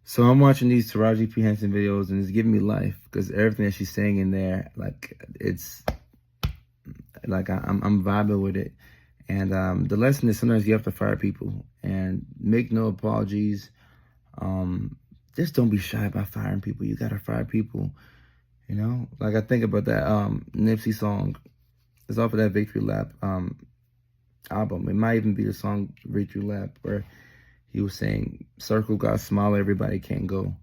So I'm watching these Taraji P. Henson videos, and it's giving me life because everything that she's saying in there, like it's like I'm vibing with it. And the lesson is sometimes you have to fire people and make no apologies. Um, just don't be shy about firing people. You gotta fire people. You know, like I think about that Nipsey song. It's off of that Victory Lap album. It might even be the song Victory Lap where he was saying, "Circle got smaller, everybody can't go."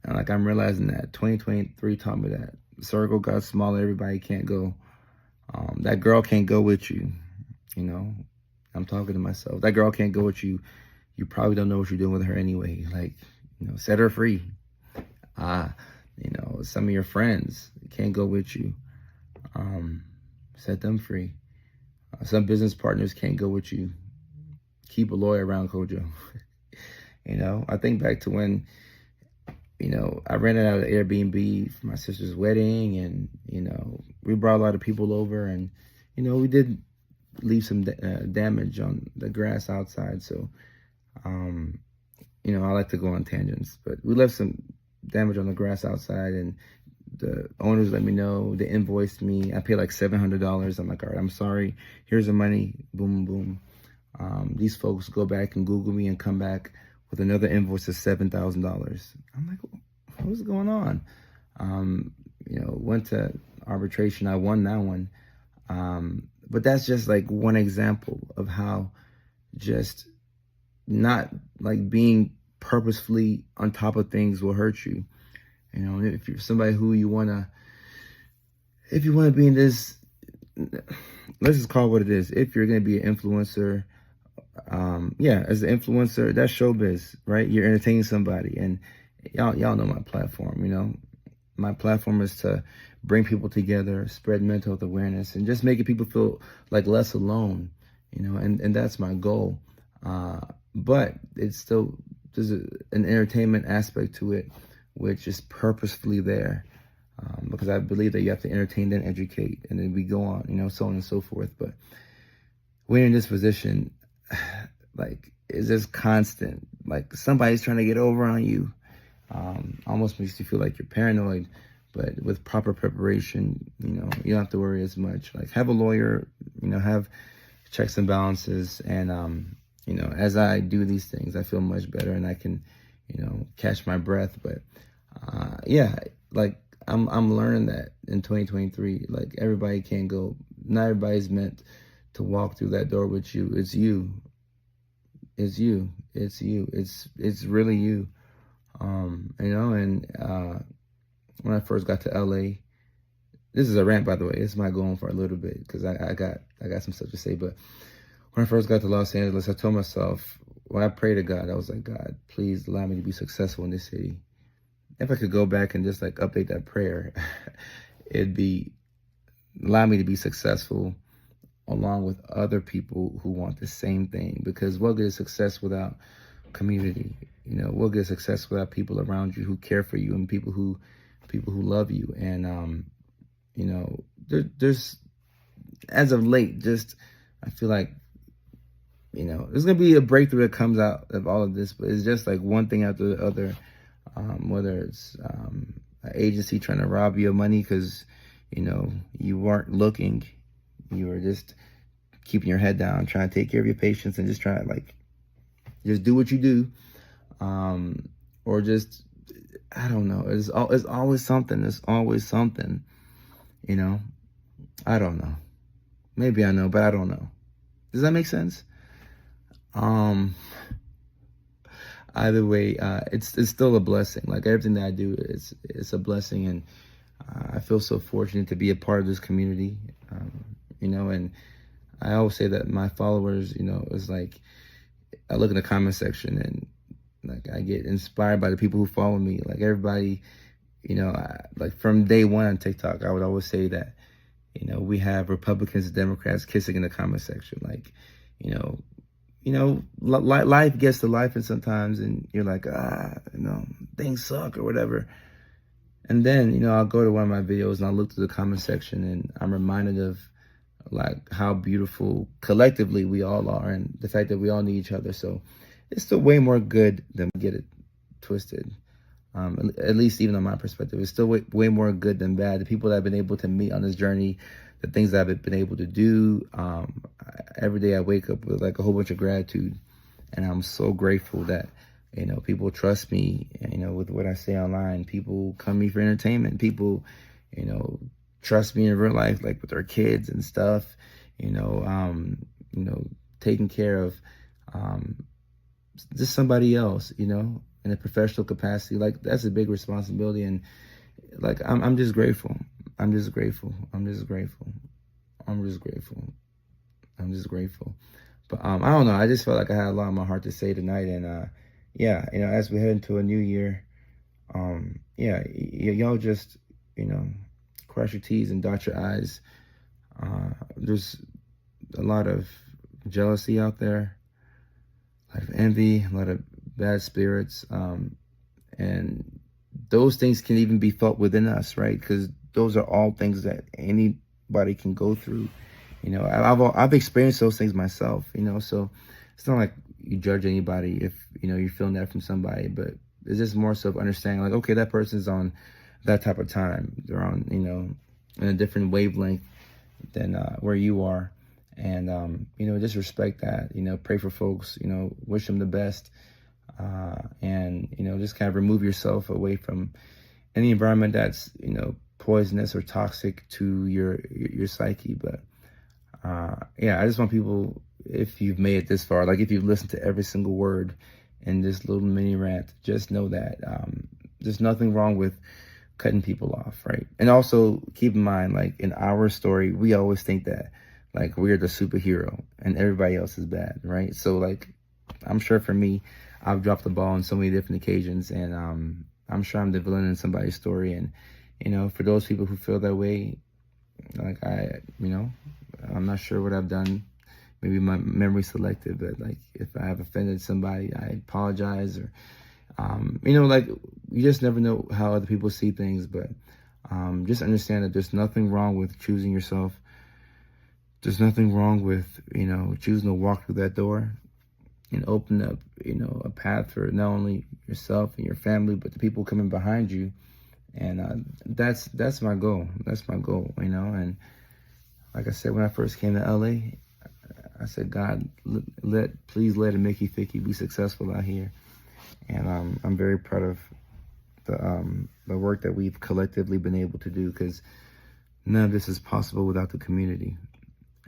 And like I'm realizing that 2023 taught me that circle got smaller, everybody can't go. That girl can't go with you. You know, I'm talking to myself. That girl can't go with you. You probably don't know what you're doing with her anyway. Like, you know, set her free. You know, some of your friends can't go with you. Set them free. Some business partners can't go with you. Keep a lawyer around, Kojo. You know, I think back to when, you know, I rented out an Airbnb for my sister's wedding, and, you know, we brought a lot of people over, and, you know, we did leave some damage on the grass outside. So, you know, I like to go on tangents, but we left some damage on the grass outside, and the owners let me know. They invoiced me. I paid like $700. I'm like, all right, I'm sorry. Here's the money. Boom, boom. These folks go back and Google me and come back with another invoice of $7,000. I'm like, what's going on? You know, went to arbitration. I won that one. But that's just like one example of how just not like being purposefully on top of things will hurt you. You know, if you're somebody who if you want to be in this, let's just call it what it is. If you're going to be an influencer, yeah, as an influencer, that's showbiz, right? You're entertaining somebody, and y'all know my platform. You know, my platform is to bring people together, spread mental health awareness, and just making people feel like less alone. You know, and that's my goal. But it's still there's an entertainment aspect to it, which is purposefully there, because I believe that you have to entertain, then educate, and then we go on, you know, so on and so forth. But when you're in this position, like, it's just constant. Like, somebody's trying to get over on you. Almost makes you feel like you're paranoid. But with proper preparation, you know, you don't have to worry as much. Like, have a lawyer, you know, have checks and balances. And, you know, as I do these things, I feel much better, and I can, you know, catch my breath. But, yeah, like, I'm learning that in 2023, like, everybody can't go. Not everybody's meant to walk through that door with you. It's you. It's you. It's you. It's really you. You know, and when I first got to LA, this is a rant, by the way. This might go on for a little bit because I got some stuff to say. But when I first got to Los Angeles, I told myself, well, I prayed to God. I was like, God, please allow me to be successful in this city. If I could go back and just like update that prayer, it'd be allow me to be successful along with other people who want the same thing. Because what good is success without community? You know, what good is success without people around you who care for you, and people who love you? And you know, there's as of late, just I feel like, you know, there's gonna be a breakthrough that comes out of all of this, but it's just like one thing after the other. Whether it's an agency trying to rob you of money because, you know, you weren't looking, you were just keeping your head down, trying to take care of your patients, and just trying to like just do what you do, or just, I don't know. It's always something. There's always something. You know, I don't know. Maybe I know, but I don't know. Does that make sense? Either way, it's still a blessing. Like, everything that I do, it's a blessing, and I feel so fortunate to be a part of this community. You know, and I always say that my followers, you know, is like, I look in the comment section and like I get inspired by the people who follow me. Like, everybody, you know, like from day one on TikTok, I would always say that, you know, we have Republicans and Democrats kissing in the comment section. Like, you know, life gets to life, and sometimes, and you're like, you know, things suck or whatever. And then, you know, I'll go to one of my videos and I'll look through the comment section, and I'm reminded of like how beautiful collectively we all are, and the fact that we all need each other. So it's still way more good than we get it twisted. At least even on my perspective, it's still way more good than bad. The people that I've been able to meet on this journey, the things that I've been able to do, every day I wake up with like a whole bunch of gratitude. And I'm so grateful that, people trust me, with what I say online. People come to me for entertainment. People, trust me in real life, like with their kids and stuff, taking care of just somebody else, in a professional capacity. Like, that's a big responsibility. And like, I'm just grateful. I'm just grateful. I'm just grateful. I'm just grateful. I'm just grateful. But I don't know. I just felt like I had a lot on my heart to say tonight. And yeah, as we head into a new year, y'all just, cross your T's and dot your I's. There's a lot of jealousy out there, a lot of envy, a lot of bad spirits, and those things can even be felt within us, right? Because those are all things that anybody can go through. I've experienced those things myself. So it's not like you judge anybody if you're feeling that from somebody, but it's just more so of understanding, like, okay, that person's on that type of time. They're on in a different wavelength than where you are, and just respect that. Pray for folks. Wish them the best. And just kind of remove yourself away from any environment that's poisonous or toxic to your psyche. But I just want people, if you've made it this far, like if you've listened to every single word in this little mini rant, just know that there's nothing wrong with cutting people off, right? And also keep in mind, like in our story, we always think that like we're the superhero and everybody else is bad, right? So like, I'm sure for me, I've dropped the ball on so many different occasions, and I'm sure I'm the villain in somebody's story. And for those people who feel that way, like I'm not sure what I've done. Maybe my memory's selective, but like if I have offended somebody, I apologize. Or like you just never know how other people see things. But just understand that there's nothing wrong with choosing yourself. There's nothing wrong with choosing to walk through that door and open up, a path for not only yourself and your family, but the people coming behind you. And that's my goal. That's my goal, And like I said, when I first came to LA, I said, God, please let a Mickey Ficky be successful out here. And I'm very proud of the work that we've collectively been able to do, because none of this is possible without the community.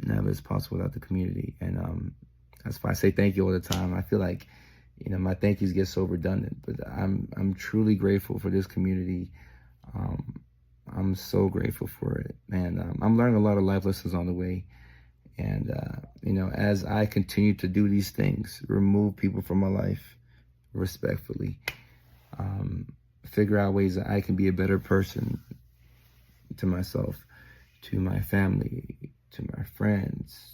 None of it is possible without the community. And that's why I say thank you all the time. I feel like, my thank yous get so redundant, but I'm truly grateful for this community. I'm so grateful for it. And I'm learning a lot of life lessons on the way. And, as I continue to do these things, remove people from my life respectfully, figure out ways that I can be a better person to myself, to my family, to my friends,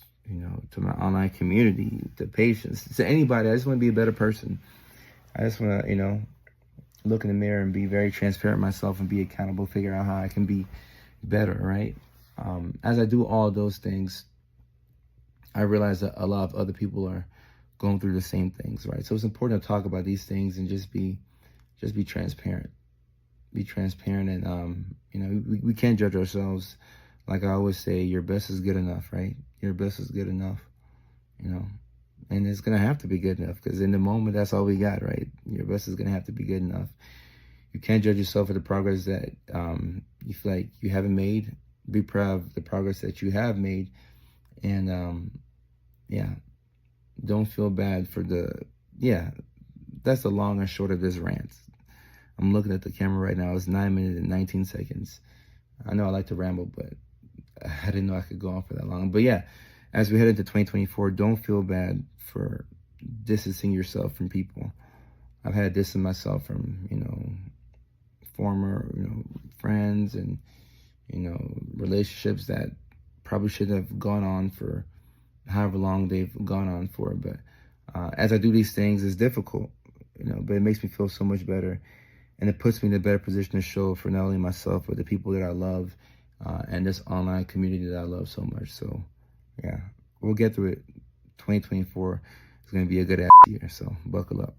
to my online community, to patients, to anybody. I just want to be a better person. I just want to, look in the mirror and be very transparent with myself and be accountable, figure out how I can be better, right? As I do all those things, I realize that a lot of other people are going through the same things, right? So it's important to talk about these things and just be transparent. Be transparent, and we can't judge ourselves. Like I always say, your best is good enough, right? Your best is good enough, and it's gonna have to be good enough, because in the moment, that's all we got, right? Your best is gonna have to be good enough. You can't judge yourself for the progress that you feel like you haven't made. Be proud of the progress that you have made, and don't feel bad for that's the long and short of this rant. I'm looking at the camera right now. It's 9 minutes and 19 seconds. I know I like to ramble, but I didn't know I could go on for that long. But yeah, as we head into 2024, don't feel bad for distancing yourself from people. I've had to distance myself from, former, friends and, relationships that probably should have gone on for however long they've gone on for. But as I do these things, it's difficult, but it makes me feel so much better. And it puts me in a better position to show for not only myself, but the people that I love, and this online community that I love so much. So, yeah, we'll get through it. 2024 is going to be a good ass year, so buckle up.